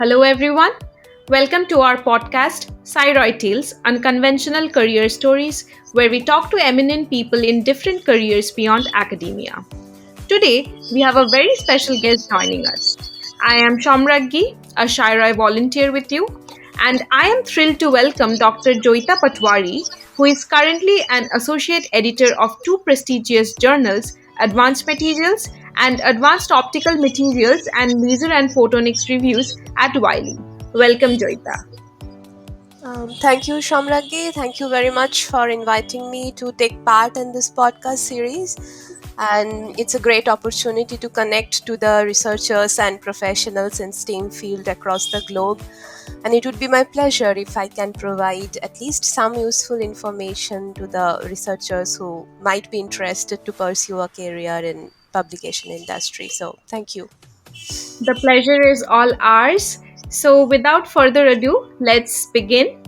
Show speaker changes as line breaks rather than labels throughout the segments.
Hello, everyone. Welcome to our podcast, Sci-ROI Tales, Unconventional Career Stories, where we talk to eminent people in different careers beyond academia. Today, we have a very special guest joining us. I am Shamraggi, a Sci-ROI volunteer with you, and I am thrilled to welcome Dr. Jayita Patwari, who is currently an associate editor of two prestigious journals, Advanced Materials and Advanced Optical Materials and Laser and Photonics Reviews at Wiley. Welcome, Jayita.
Thank you, Shamraggi. Thank you very much for inviting me to take part in this podcast series. And it's a great opportunity to connect to the researchers and professionals in STEAM field across the globe. And it would be my pleasure if I can provide at least some useful information to the researchers who might be interested to pursue a career in publication industry. So thank you.
The pleasure is all ours. So, without further ado, let's begin.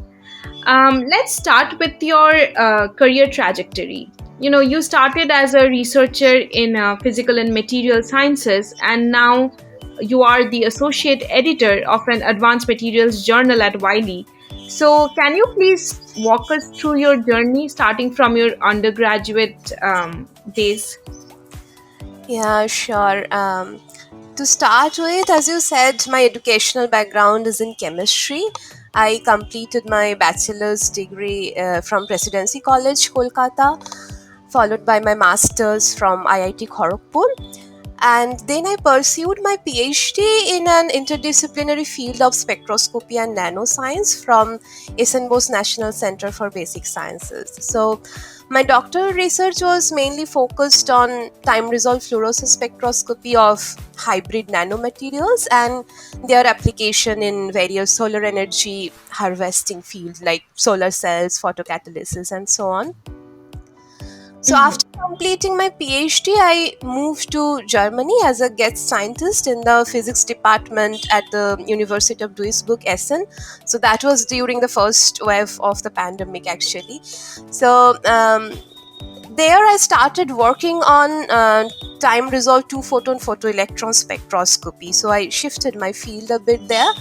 Let's start with your career trajectory. You started as a researcher in physical and material sciences, and now you are the associate editor of an advanced materials journal at Wiley. So, can you please walk us through your journey starting from your undergraduate days?
Yeah, sure. To start with, as you said, my educational background is in chemistry. I completed my bachelor's degree from Presidency College, Kolkata, followed by my master's from IIT Kharagpur. And then I pursued my PhD in an interdisciplinary field of spectroscopy and nanoscience from Essen Bose National Centre for Basic Sciences. So, my doctoral research was mainly focused on time-resolved fluorescence spectroscopy of hybrid nanomaterials and their application in various solar energy harvesting fields like solar cells, photocatalysis, and so on. So after completing my PhD, I moved to Germany as a guest scientist in the physics department at the University of Duisburg, Essen. So that was during the first wave of the pandemic, actually. So there I started working on time-resolved two-photon photoelectron spectroscopy. So I shifted my field a bit there.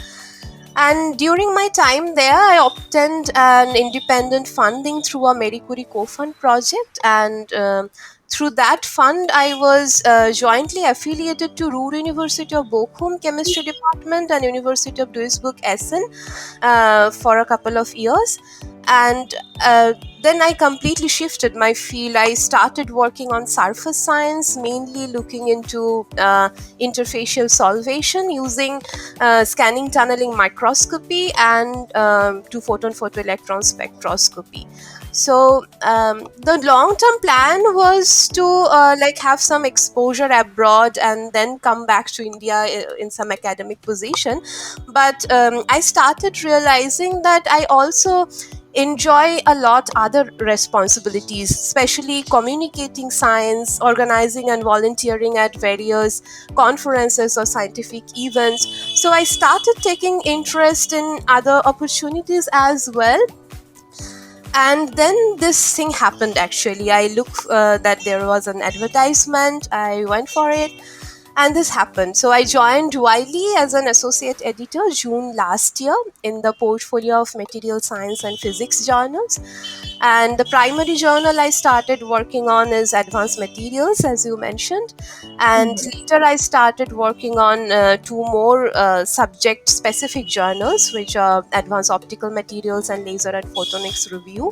And during my time there, I obtained an independent funding through a Marie Curie co-fund project. And through that fund, I was jointly affiliated to Ruhr University of Bochum Chemistry Department and University of Duisburg, Essen for a couple of years. And then I completely shifted my field. I started working on surface science, mainly looking into interfacial solvation using scanning tunneling microscopy and two-photon photoelectron spectroscopy. So the long-term plan was to have some exposure abroad and then come back to India in some academic position. But I started realizing that I also enjoy a lot other responsibilities, especially communicating science, organizing and volunteering at various conferences or scientific events. So I started taking interest in other opportunities as well. And then this thing happened. Actually, I looked that there was an advertisement. I went for it, and this happened. So I joined Wiley as an associate editor June last year in the portfolio of material science and physics journals. And the primary journal I started working on is Advanced Materials, as you mentioned. And later I started working on two more subject-specific journals, which are Advanced Optical Materials and Laser and Photonics Review.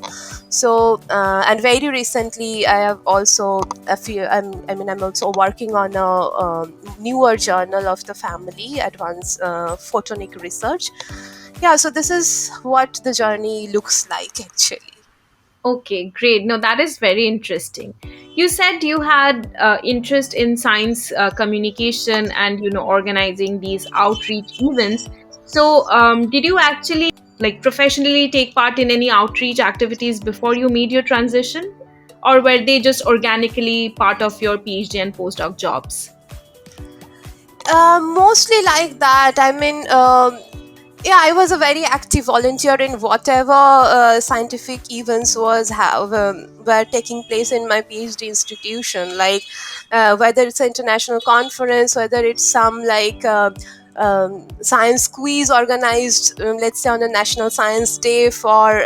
So, and very recently I have also I'm also working on a newer journal of the family, Advanced Photonic Research. Yeah, so this is what the journey looks like actually.
Okay, great. No, that is very interesting. You said you had interest in science communication and organizing these outreach events. So, did you actually professionally take part in any outreach activities before you made your transition, or were they just organically part of your PhD and postdoc jobs?
Mostly like that. I mean, yeah, I was a very active volunteer in whatever scientific events were taking place in my PhD institution. Like whether it's an international conference, whether it's some science quiz organized, let's say on a National Science Day for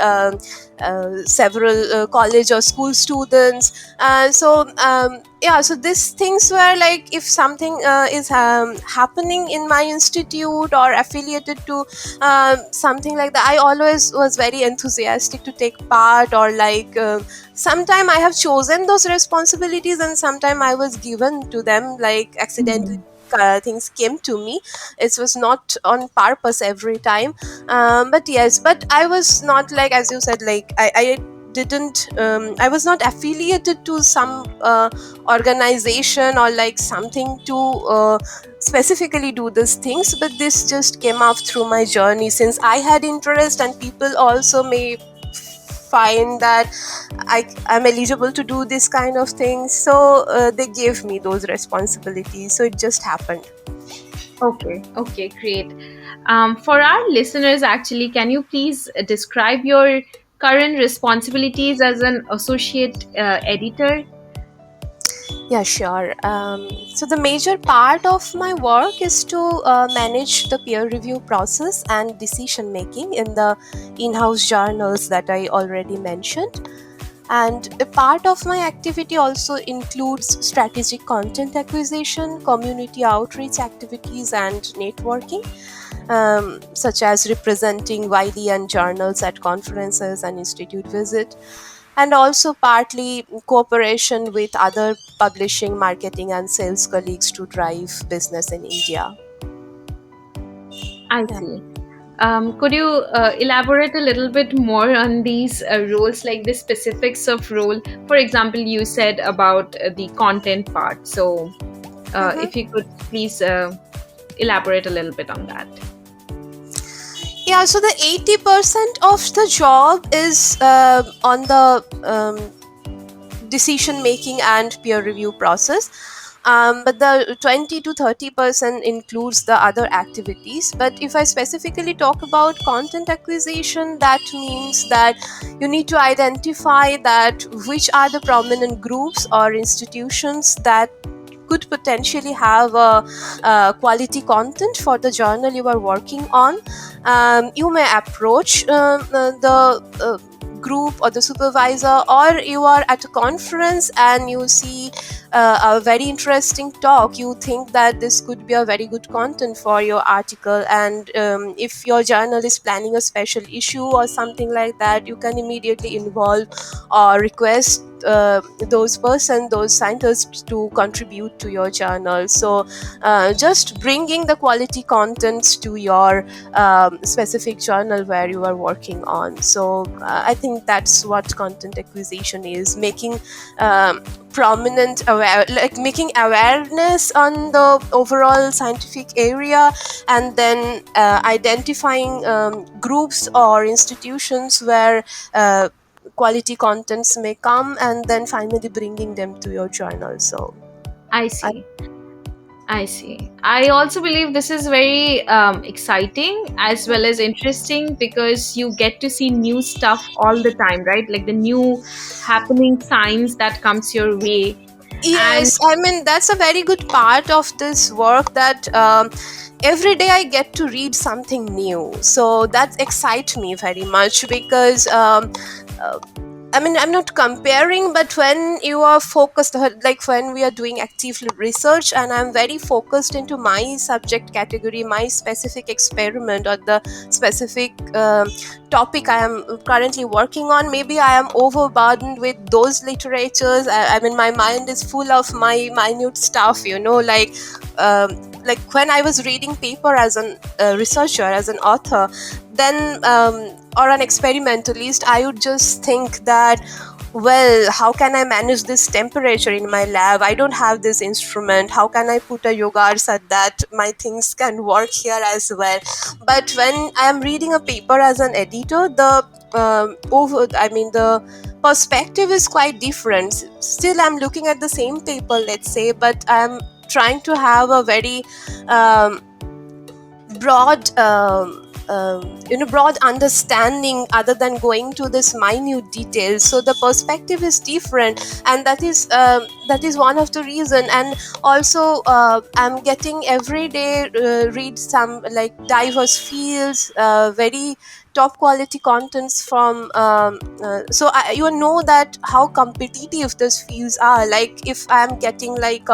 several college or school students. So these things were like, if something is happening in my institute or affiliated to something like that, I always was very enthusiastic to take part. Or like sometime I have chosen those responsibilities and sometime I was given to them, like accidentally.
Mhm.
Things came to me. It was not on purpose every time. But yes, but I was not, like as you said, like I didn't I was not affiliated to some organization or like something to specifically do these things, but this just came out through my journey, since I had interest and people also may find that I'm eligible to do this kind of things. So they gave me those responsibilities, so it just happened.
Okay, okay, great. For our listeners, actually, can you please describe your current responsibilities as an associate editor?
Yeah, sure. So the major part of my work is to manage the peer review process and decision making in the in-house journals that I already mentioned. And a part of my activity also includes strategic content acquisition, community outreach activities, and networking, such as representing Wiley and journals at conferences and institute visit, and also partly cooperation with other publishing, marketing, and sales colleagues to drive business in India.
I
Yeah.
see. Could you elaborate a little bit more on these roles, like the specifics of role? For example, you said about the content part. So, if you could please elaborate a little bit on that.
Yeah, so the 80% of the job is on the decision making and peer review process. But the 20 to 30% includes the other activities. But if I specifically talk about content acquisition, that means that you need to identify that which are the prominent groups or institutions that could potentially have quality content for the journal you are working on. You may approach the group or the supervisor, or you are at a conference and you see a very interesting talk. You think that this could be a very good content for your article, and if your journal is planning a special issue or something like that, you can immediately involve or request those scientists to contribute to your journal. So just bringing the quality contents to your specific journal where you are working on. So I think that's what content acquisition is: making prominent aware like making awareness on the overall scientific area, and then identifying groups or institutions where quality contents may come, and then finally bringing them to your journal. So
I
I,
see. I see. I also believe this is very exciting as well as interesting because you get to see new stuff all the time, right? Like the new happening science that comes your way. And
yes, I mean that's a very good part of this work, that every day I get to read something new. So that excites me very much, because uh, I mean, I'm not comparing, but when you are focused, like when we are doing active research and I'm very focused into my subject category, my specific experiment, or the specific topic I am currently working on, maybe I am overburdened with those literatures. I mean, my mind is full of my minute stuff, like when I was reading paper as an researcher, as an author, then or an experimentalist, I would just think that, well, how can I manage this temperature in my lab? I don't have this instrument. How can I put a yoga so that my things can work here as well? But when I am reading a paper as an editor, the perspective is quite different. Still, I'm looking at the same paper, let's say, but I'm trying to have a very broad broad understanding other than going to this minute details. So the perspective is different, and that is one of the reason. And also I'm getting every day read some like diverse fields, very top quality contents from so you know that how competitive those fields are. Like if I'm getting like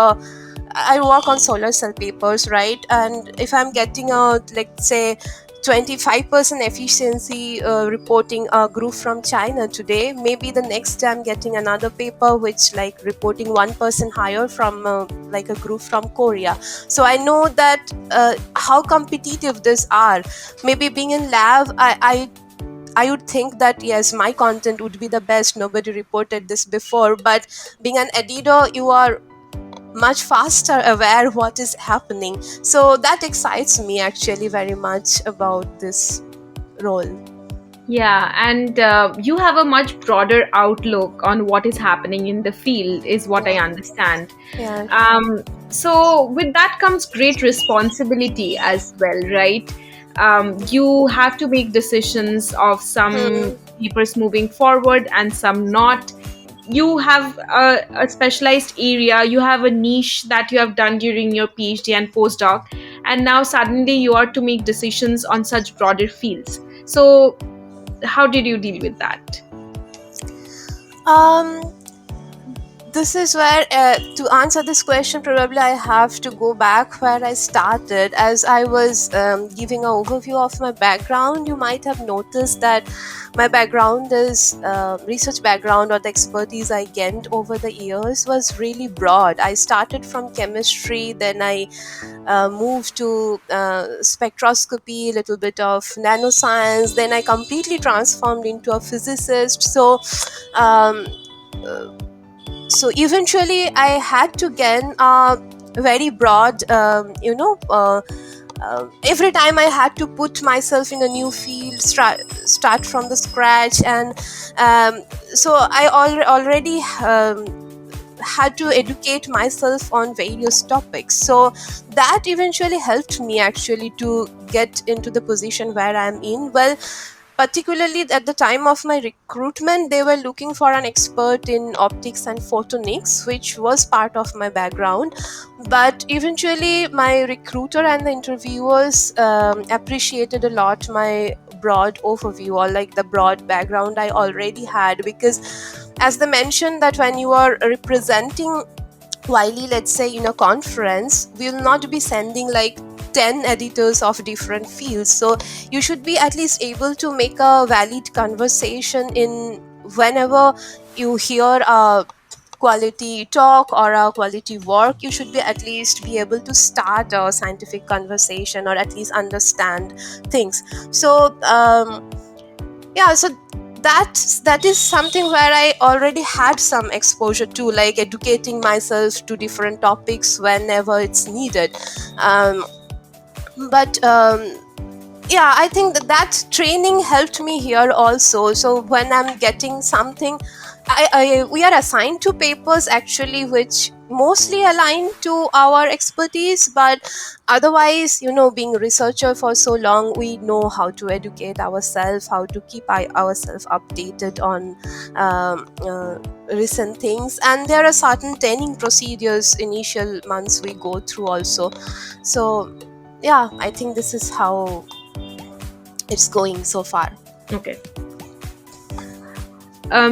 I work on solar cell papers, right? And if I'm getting a, like say, 25% efficiency reporting a group from China today, maybe the next day I'm getting another paper which like reporting 1% higher from like a group from Korea. So I know that how competitive these are. Maybe being in lab, I would think that yes, my content would be the best. Nobody reported this before. But being an editor, you are much faster aware what is happening. So that excites me actually very much about this role.
Yeah, and you have a much broader outlook on what is happening in the field, is what I
Yeah,
understand.
yeah, sure.
So, with that comes great responsibility as well, right? You have to make decisions of some
Hmm.
papers moving forward and some not. You have a specialized area, you have a niche that you have done during your PhD and postdoc, and now suddenly you are to make decisions on such broader fields. So, how did you deal with that?
um this is where to answer this question, probably I have to go back where I started. As I was giving an overview of my background, you might have noticed that my background is research background, or the expertise I gained over the years was really broad. I started from chemistry, then I moved to spectroscopy, a little bit of nanoscience, then I completely transformed into a physicist. Um, so eventually I had to gain a very broad every time I had to put myself in a new field, start from the scratch. And so I already had to educate myself on various topics. So that eventually helped me actually to get into the position where I'm in. Well, particularly at the time of my recruitment, they were looking for an expert in optics and photonics, which was part of my background. But eventually my recruiter and the interviewers appreciated a lot my broad overview, or like the broad background I already had. Because as they mentioned that when you are representing Wiley, let's say in a conference, we will not be sending like 10 editors of different fields. So you should be at least able to make a valid conversation in whenever you hear a quality talk or a quality work. You should be at least be able to start a scientific conversation, or at least understand things. So yeah, so that is something where I already had some exposure to, like educating myself to different topics whenever it's needed. um, but yeah, I think that training helped me here also. So when I'm getting something, we are assigned to papers actually which mostly align to our expertise. But otherwise, being a researcher for so long, we know how to educate ourselves, how to keep ourselves updated on recent things. And there are certain training procedures initial months we go through also. So yeah, I think this is how it's going so far.
Okay.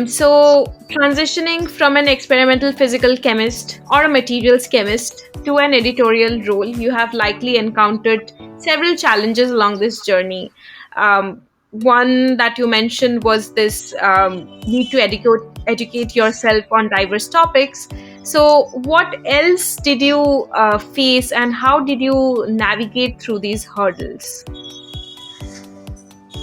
So, transitioning from an experimental physical chemist or a materials chemist to an editorial role, you have likely encountered several challenges along this journey. One that you mentioned was this need to educate yourself on diverse topics. So, what else did you face, and how did you navigate through these hurdles?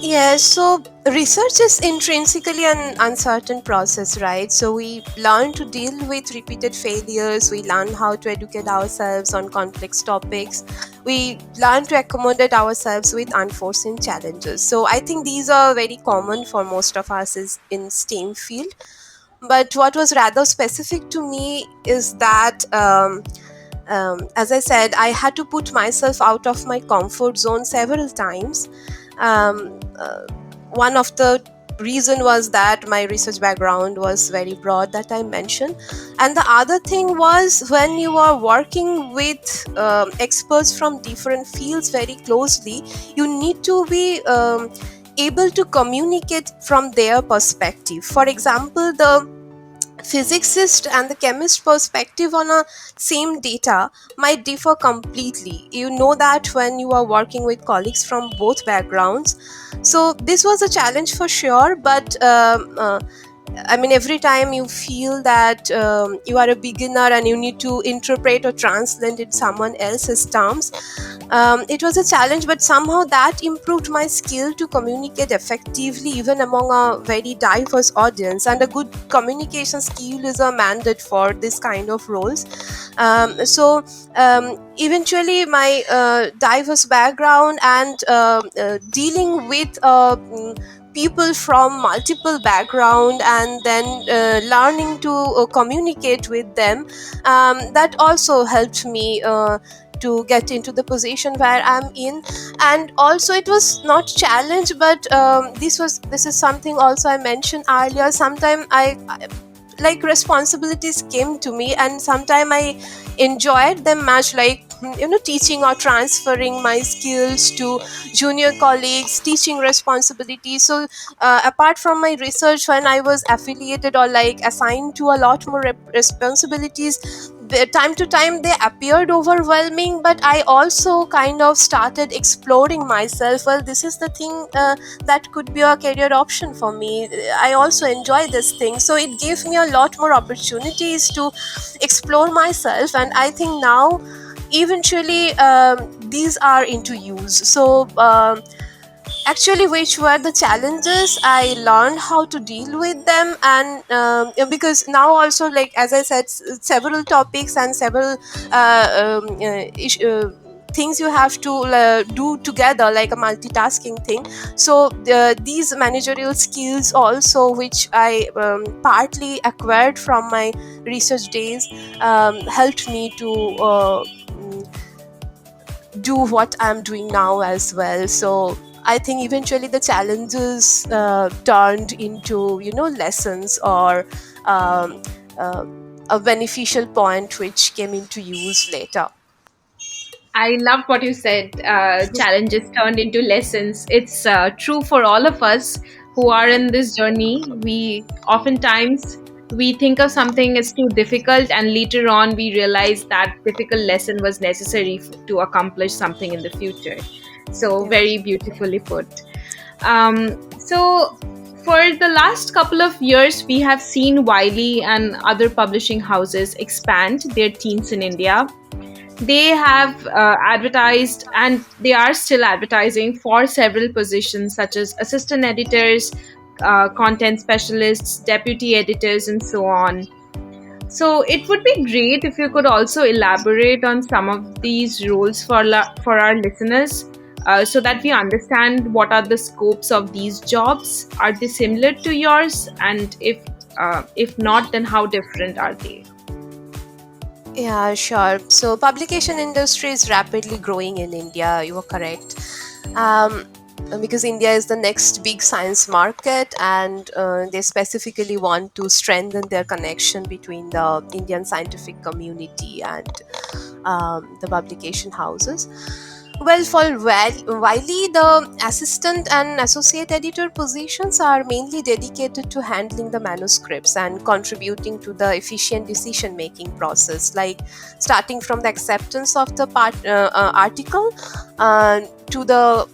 Yes, so research is intrinsically an uncertain process, right? So we learn to deal with repeated failures, we learn how to educate ourselves on complex topics, we learn to accommodate ourselves with unforeseen challenges. So I think these are very common for most of us is in STEAM field. But what was rather specific to me is that as I said, I had to put myself out of my comfort zone several times. One of the reason was that my research background was very broad that I mentioned, and the other thing was when you are working with experts from different fields very closely, you need to be able to communicate from their perspective. For example, the physicist and the chemist perspective on a same data might differ completely. You know that when you are working with colleagues from both backgrounds. So this was a challenge for sure, but I mean, every time you feel that you are a beginner and you need to interpret or translate in someone else's terms, it was a challenge, but somehow that improved my skill to communicate effectively even among a very diverse audience. And a good communication skill is a mandate for this kind of roles. Eventually, my diverse background and dealing with people from multiple background and then learning to communicate with them, that also helped me to get into the position where I'm in. And also it was not challenge, but this is something also I mentioned earlier. Sometimes I like responsibilities came to me, and sometimes I enjoyed them much, like teaching or transferring my skills to junior colleagues, teaching responsibilities. So apart from my research, when I was affiliated or like assigned to a lot more responsibilities, time to time they appeared overwhelming, but I also kind of started exploring myself. Well, this is the thing that could be a career option for me. I also enjoy this thing, so it gave me a lot more opportunities to explore myself, and I think now eventually these are into use. So actually, which were the challenges, I learned how to deal with them. And because now also, like as I said, several topics and several things you have to do together, like a multitasking thing. So these managerial skills also, which I partly acquired from my research days, helped me to do what I'm doing now as well. So I think eventually the challenges turned into lessons, or um, uh, a beneficial point which came into use later.
I loved what you said. Challenges turned into lessons. It's true for all of us who are in this journey. We oftentimes we think of something as too difficult, and later on we realize that difficult lesson was necessary to accomplish something in the future. So
Yeah.
very beautifully put. So for the last couple of years, we have seen Wiley and other publishing houses expand their teams in India. They have advertised, and they are still advertising for several positions such as assistant editors, content specialists, deputy editors, and so on. So it would be great if you could also elaborate on some of these roles for our listeners, so that we understand what are the scopes of these jobs. Are they similar to yours? And if not, then how different are they?
Yeah, sure. So publication industry is rapidly growing in India. You are correct. Um, because India is the next big science market, and they specifically want to strengthen their connection between the Indian scientific community and the publication houses. Well, for Wiley, the assistant and associate editor positions are mainly dedicated to handling the manuscripts and contributing to the efficient decision making process, like starting from the acceptance of the article to the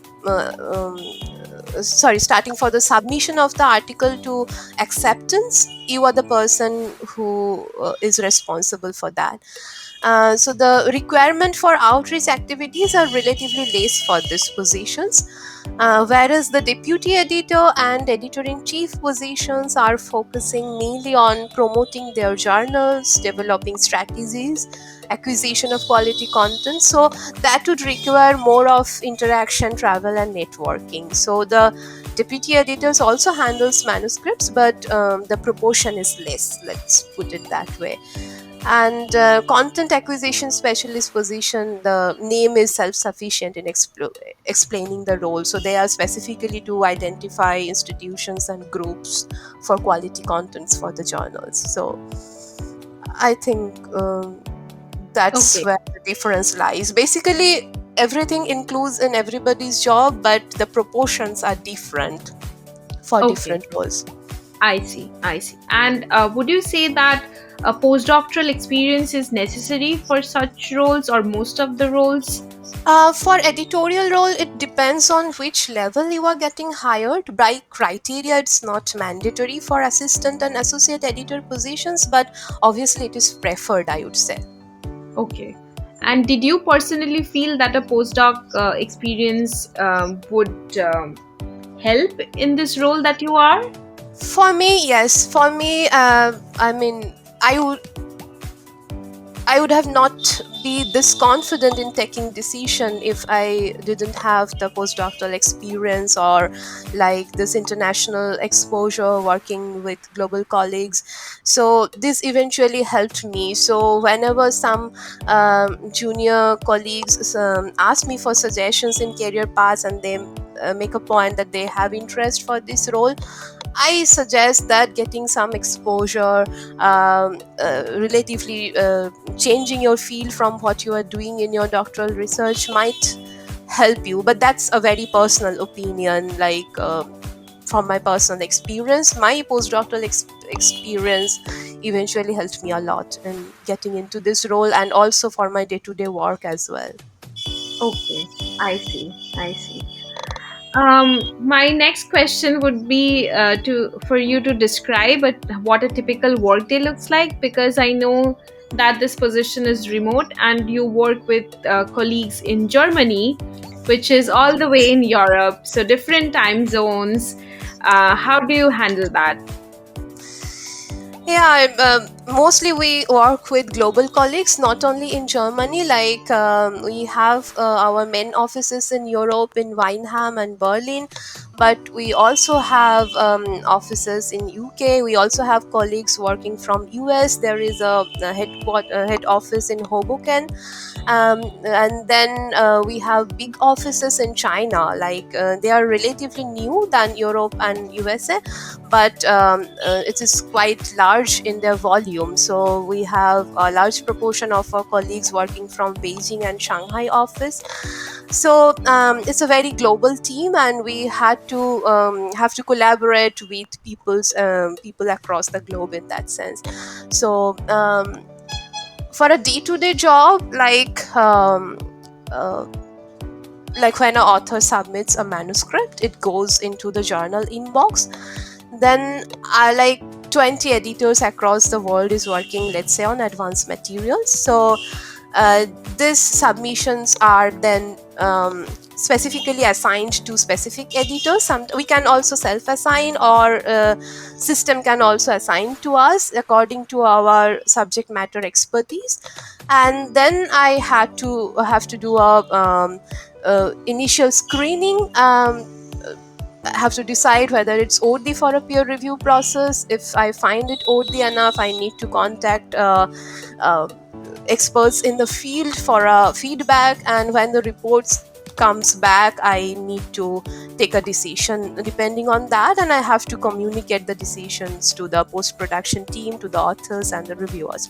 starting for the submission of the article to acceptance. You are the person who is responsible for that. So the requirement for outreach activities are relatively less for these positions, whereas the deputy editor and editor-in-chief positions are focusing mainly on promoting their journals, developing strategies, acquisition of quality content. So that would require more of interaction, travel, and networking. So the deputy editors also handles manuscripts, but the proportion is less. Let's put it that way. And content acquisition specialist position, the name is self-sufficient in explaining the role. So they are specifically to identify institutions and groups for quality contents for the journals. So I think that's
Okay.
where the difference lies. Basically, everything includes in everybody's job, but the proportions are different for
Okay.
different roles.
I see. I see. And would you say that a postdoctoral experience is necessary for such roles or most of the roles?
For editorial role, it depends on which level you are getting hired. By criteria, it's not mandatory for assistant and associate editor positions, but obviously it is preferred, I would say.
Okay. And did you personally feel that a postdoc experience would help in this role that you are?
For me, yes. For me, I mean, I would I would have not be this confident in taking decision if I didn't have the postdoctoral experience or like this international exposure working with global colleagues. So this eventually helped me. So whenever some junior colleagues ask me for suggestions in career paths, and they make a point that they have interest for this role, I suggest that getting some exposure, relatively changing your field from what you are doing in your doctoral research might help you. But that's a very personal opinion. Like from my personal experience, my postdoctoral experience eventually helped me a lot in getting into this role, and also for my day-to-day work as well.
Okay, I see. I see. My next question would be to for you to describe what a typical workday looks like, because I know that this position is remote and you work with colleagues in Germany, which is all the way in Europe, so different time zones. How do you handle that?
Yeah, mostly we work with global colleagues, not only in Germany. Like we have our main offices in Europe, in Weinheim and Berlin, but we also have offices in UK. We also have colleagues working from US. There is a head office in Hoboken, and then we have big offices in China. Like they are relatively new than Europe and USA, but it is quite large in their volume. So we have a large proportion of our colleagues working from Beijing and Shanghai office. So it's a very global team, and we had to have to collaborate with people across the globe in that sense. So for a day-to-day job, uh, like when an author submits a manuscript, it goes into the journal inbox. Then I like 20 editors across the world is working, let's say, on advanced materials. So uh, these submissions are then specifically assigned to specific editors. We can also self-assign, or system can also assign to us according to our subject matter expertise. And then I have to do a initial screening. Have to decide whether it's OD for a peer review process. If I find it OD enough, I need to contact uh, experts in the field for feedback. And when the reports comes back, I need to take a decision depending on that, and I have to communicate the decisions to the post-production team, to the authors and the reviewers.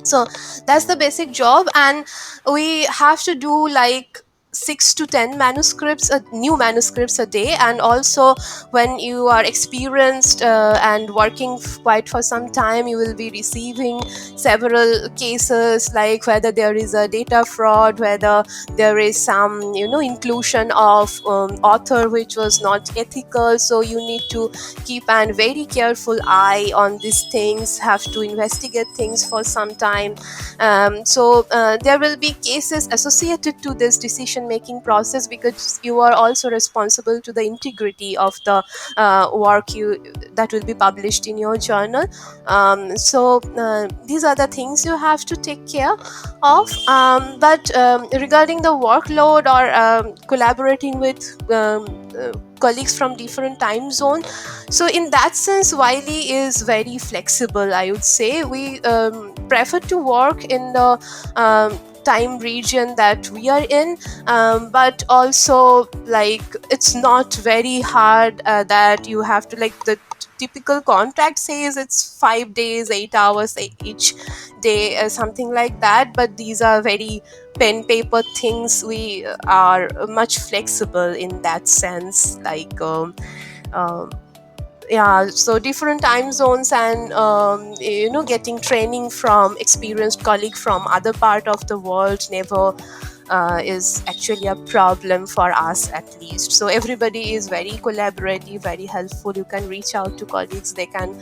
So that's the basic job, and we have to do like 6 to 10 manuscripts, new manuscripts a day. And also, when you are experienced and working quite for some time, you will be receiving several cases, like whether there is a data fraud, whether there is some inclusion of author which was not ethical. So you need to keep a very careful eye on these things, have to investigate things for some time. So there will be cases associated to this decision making process, because you are also responsible to the integrity of the work that will be published in your journal. So these are the things you have to take care of. But regarding the workload or collaborating with colleagues from different time zone. So in that sense, Wiley is very flexible, I would say. We prefer to work in the time region that we are in, but also like it's not very hard that you have to, like, the typical contract says it's 5 days 8 hours each day, something like that, but these are very pen paper things. We are much flexible in that sense, like um, yeah, so different time zones, and getting training from experienced colleague from other part of the world never is actually a problem for us, at least. So everybody is very collaborative, very helpful. You can reach out to colleagues, they can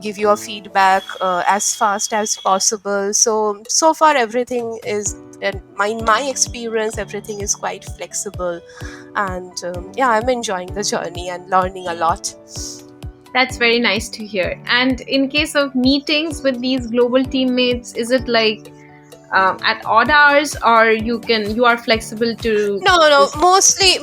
give you a feedback as fast as possible. So far everything is, and my experience, everything is quite flexible, and yeah, I'm enjoying the journey and learning a lot.
That's very nice to hear. And in case of meetings with these global teammates, is it like at odd hours, or you are flexible to
No,
just.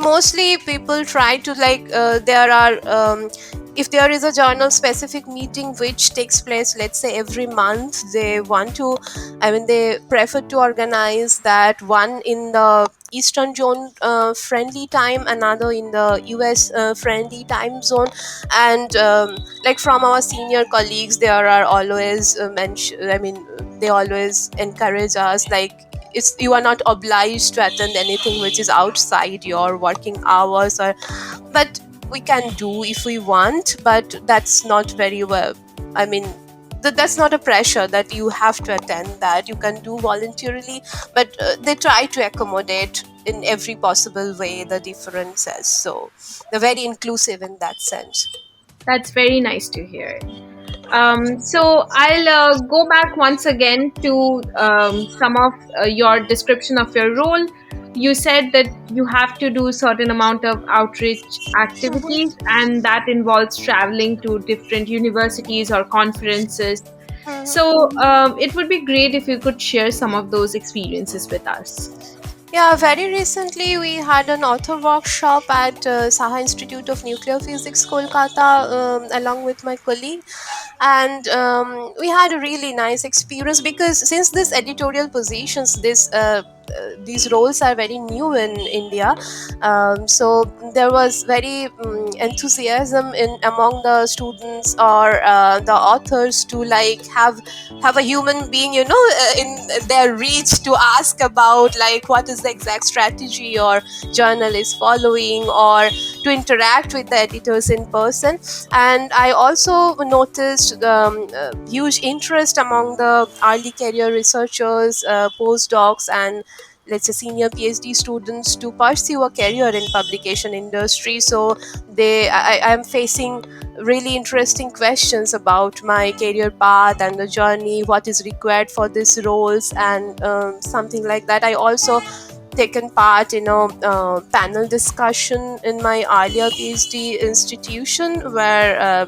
mostly people try to, like, there are if there is a journal specific meeting which takes place, let's say, every month, they want to, I mean, they prefer to organize that one in the eastern zone friendly time, another in the US friendly time zone. And like, from our senior colleagues, there are always I mean, they always encourage us, like, it's, you are not obliged to attend anything which is outside your working hours, or, but we can do if we want, but that's not very well, I mean, that's not a pressure that you have to attend, that you can do voluntarily, but they try to accommodate in every possible way the differences, so they're very inclusive in that sense.
That's very nice to hear. So I'll go back once again to some of your description of your role. You said that you have to do certain amount of outreach activities, and that involves traveling to different universities or conferences. So it would be great if you could share some of those experiences with us.
Yeah, very recently we had an author workshop at Saha Institute of Nuclear Physics, Kolkata, along with my colleague, and we had a really nice experience, because since this editorial positions, these roles are very new in India, so there was very enthusiasm in among the students or the authors to, like, have a human being, in their reach, to ask about, like, what is the exact strategy your journal is following, or to interact with the editors in person. And I also noticed huge interest among the early career researchers, postdocs, and, let's say, senior PhD students to pursue a career in publication industry. So I am facing really interesting questions about my career path and the journey, what is required for these roles, and something like that. I also taken part in a panel discussion in my earlier PhD institution, where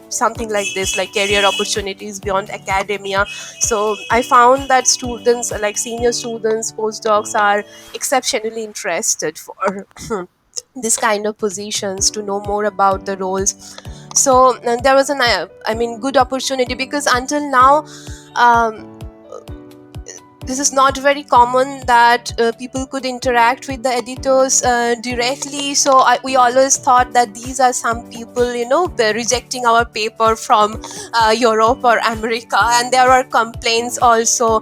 something like this, like career opportunities beyond academia. So I found that students, like senior students, postdocs, are exceptionally interested for this kind of positions, to know more about the roles. So there was I mean, good opportunity, because until now, um, this is not very common that people could interact with the editors directly. So we always thought that these are some people, they're rejecting our paper from Europe or America, and there are complaints also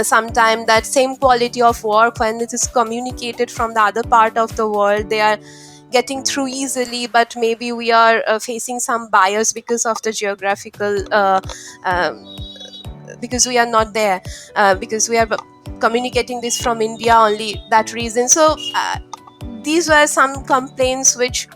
sometimes that same quality of work, when it is communicated from the other part of the world, they are getting through easily, but maybe we are facing some bias because of the geographical um, because we are not there, because we are communicating this from India, only that reason. So these were some complaints which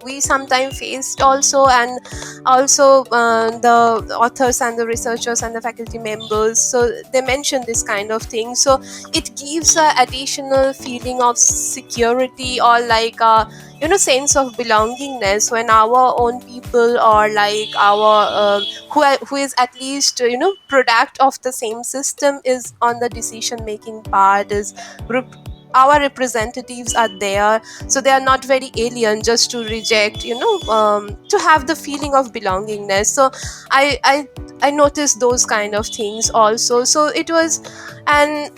we sometimes faced also, and also the authors and the researchers and the faculty members, so they mentioned this kind of thing. So it gives a additional feeling of security, or like a sense of belongingness, when our own people, or like our who is at least product of the same system, is on the decision making part, is our representatives are there, so they are not very alien just to reject, to have the feeling of belongingness. So I noticed those kind of things also. So it was, and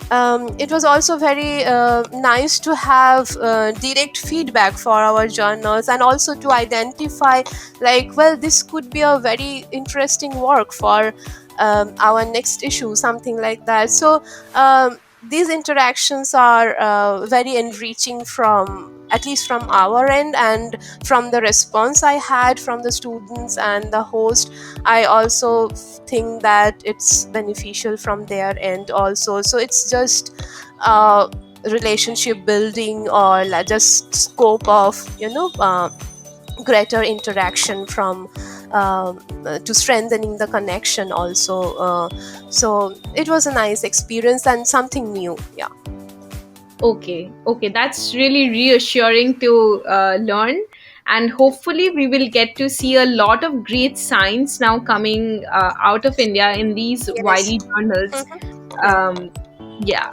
it was also very nice to have direct feedback for our journals, and also to identify, like, well, this could be a very interesting work for our next issue, something like that. So these interactions are very enriching, from at least from our end, and from the response I had from the students and the host, I also think that it's beneficial from their end also. So it's just relationship building, or just scope of, greater interaction from, to strengthening the connection also. So it was a nice experience and something new. Yeah.
Okay, okay, that's really reassuring to learn. And hopefully, we will get to see a lot of great science now coming out of India in these
Yes.
Wiley journals.
Yeah.
Um, yeah.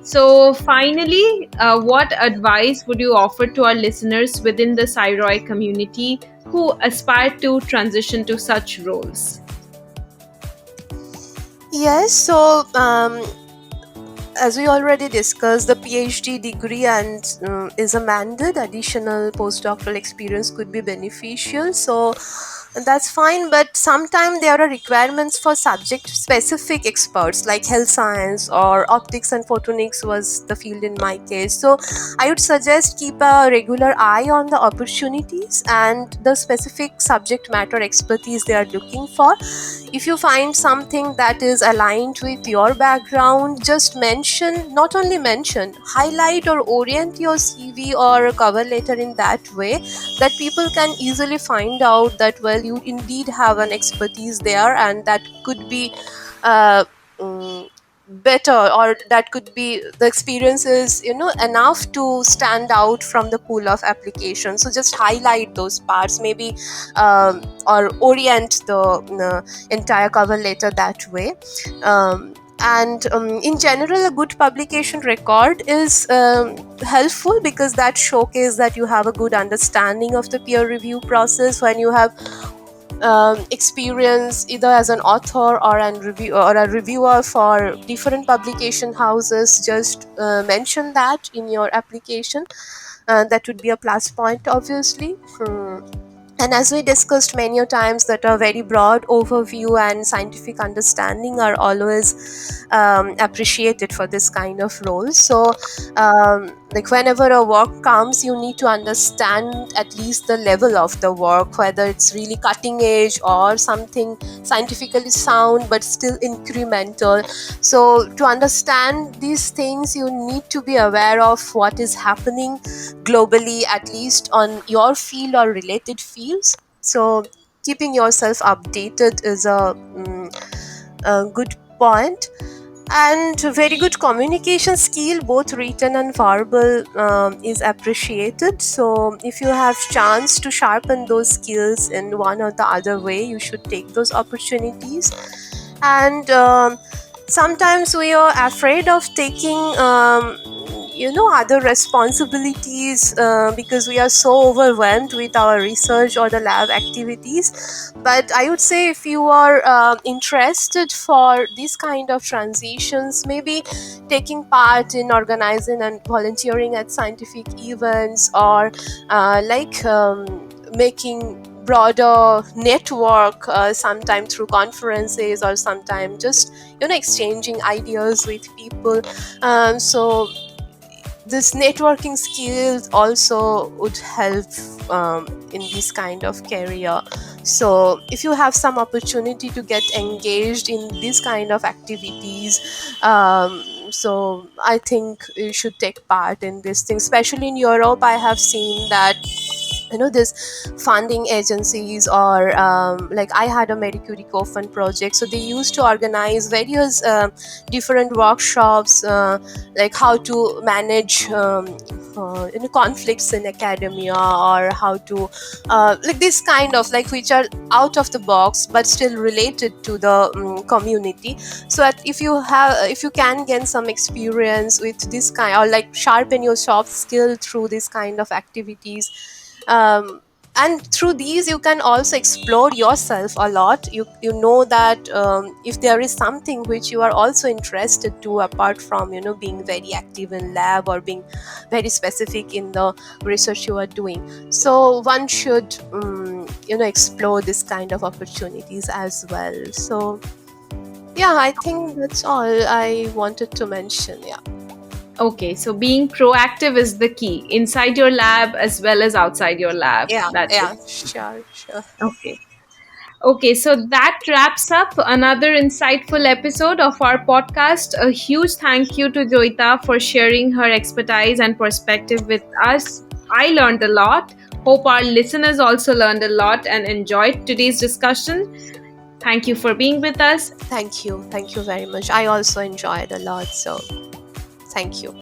So, finally, what advice would you offer to our listeners within the Sci-ROI community who aspire to transition to such roles?
Yes. So as we already discussed, the PhD degree and is a mandate. Additional postdoctoral experience could be beneficial. So that's fine, but sometimes there are requirements for subject specific experts, like health science or optics and photonics was the field in my case. So I would suggest keep a regular eye on the opportunities and the specific subject matter expertise they are looking for. If you find something that is aligned with your background, just mention, not only mention, highlight or orient your CV or cover letter in that way that people can easily find out that, well, you indeed have an expertise there, and that could be uh, mm, better, or that could be the experience is, enough to stand out from the pool of applications. So just highlight those parts, maybe, or orient the entire cover letter that way. And in general, a good publication record is helpful, because that showcase that you have a good understanding of the peer review process. When you have experience either as an author or a reviewer for different publication houses, just mention that in your application. That would be a plus point, obviously. And as we discussed many a times, that a very broad overview and scientific understanding are always appreciated for this kind of role. So like, whenever a work comes, you need to understand at least the level of the work, whether it's really cutting edge or something scientifically sound but still incremental. So to understand these things, you need to be aware of what is happening globally, at least on your field or related fields. So keeping yourself updated is a good point. And very good communication skill, both written and verbal, is appreciated. So if you have chance to sharpen those skills in one or the other way, you should take those opportunities. And sometimes we are afraid of taking other responsibilities, because we are so overwhelmed with our research or the lab activities. But I would say, if you are interested for these kind of transitions, maybe taking part in organizing and volunteering at scientific events, or making broader network, sometime through conferences, or sometime just exchanging ideas with people. So this networking skills also would help in this kind of career. So if you have some opportunity to get engaged in this kind of activities, so I think you should take part in this thing. Especially in Europe, I have seen that this funding agencies, or like I had a Marie Curie co-fund project, so they used to organize various different workshops, like how to manage conflicts in academia, or how to like this kind of, like, which are out of the box but still related to the community. So that if you can gain some experience with this kind, or like sharpen your soft skill through this kind of activities, and through these you can also explore yourself a lot. You know that if there is something which you are also interested to, apart from being very active in lab or being very specific in the research you are doing, so one should explore this kind of opportunities as well. So yeah, I think that's all I wanted to mention. Yeah.
Okay, so being proactive is the key inside your lab as well as outside your lab.
Yeah,
That's it.
yeah, sure, sure.
Okay. Okay, so that wraps up another insightful episode of our podcast. A huge thank you to Joita for sharing her expertise and perspective with us. I learned a lot. Hope our listeners also learned a lot and enjoyed today's discussion. Thank you for being with us.
Thank you very much. I also enjoyed a lot, so thank you.